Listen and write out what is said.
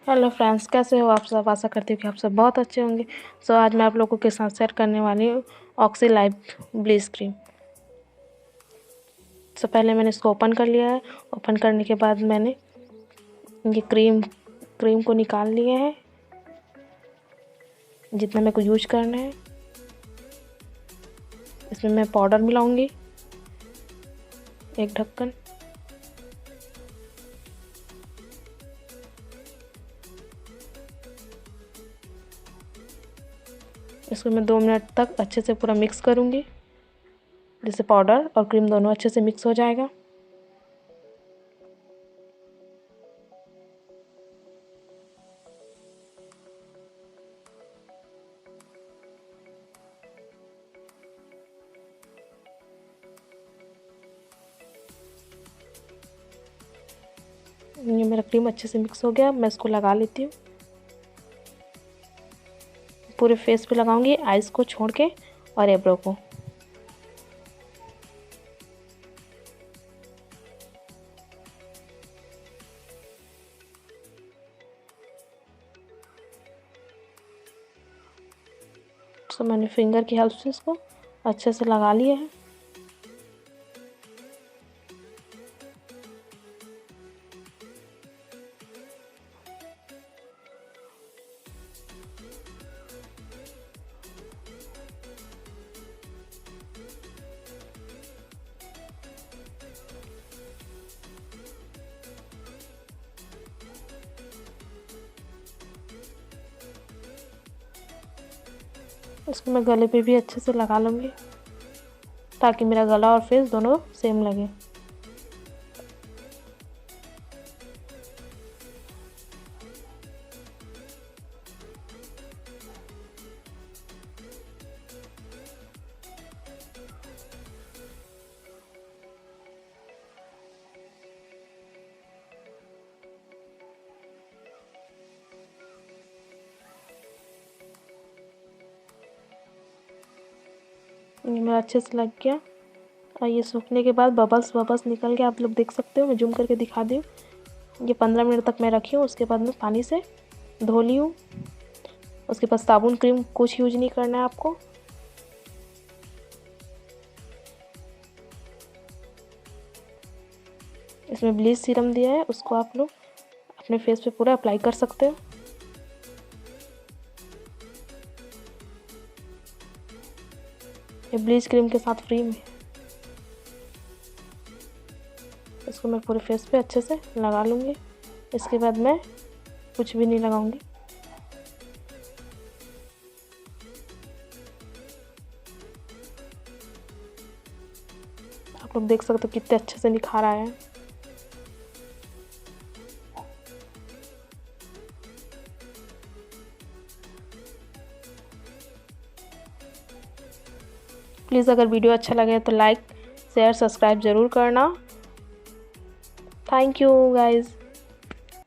Hello friends, कैसे हो आप सब। आशा करती हूँ कि आप सब बहुत अच्छे होंगे। आज मैं आप लोगों के साथ शेयर करने वाली हूँ ऑक्सी लाइफ ब्लीच क्रीम। पहले मैंने इसको ओपन कर लिया है। ओपन करने के बाद मैंने ये क्रीम को निकाल लिया है, जितना मेरे को यूज करना है। इसमें मैं पाउडर मिलाऊंगी, एक ढक्कन। इसको मैं 2 मिनट तक अच्छे से पूरा मिक्स करूंगी, जिससे पाउडर और क्रीम दोनों अच्छे से मिक्स हो जाएगा। ये मेरा क्रीम अच्छे से मिक्स हो गया। मैं इसको लगा लेती हूँ, पूरे फेस पे लगाऊंगी, आइज़ को छोड़ के और एब्रो को। मैंने फिंगर की हेल्प से इसको अच्छे से लगा लिया है। इसको मैं गले पे भी अच्छे से लगा लूँगी, ताकि मेरा गला और फेस दोनों सेम लगे। ये मेरा अच्छे से लग गया। और ये सूखने के बाद बबल्स निकल के आप लोग देख सकते हो। मैं जूम करके दिखा दी हूँ। ये 15 मिनट तक मैं रखी हूँ। उसके बाद मैं पानी से धो ली हूँ। उसके बाद साबुन क्रीम कुछ यूज नहीं करना है आपको। इसमें ब्लीच सीरम दिया है, उसको आप लोग अपने फेस पे पूरा अप्लाई कर सकते हो। ये ब्लीच क्रीम के साथ फ्री में। इसको मैं पूरे फेस पे अच्छे से लगा लूँगी। इसके बाद मैं कुछ भी नहीं लगाऊंगी। आप लोग देख सकते हो कितने अच्छे से निखार आया है। प्लीज़ अगर वीडियो अच्छा लगे तो लाइक शेयर सब्सक्राइब ज़रूर करना। Thank you guys.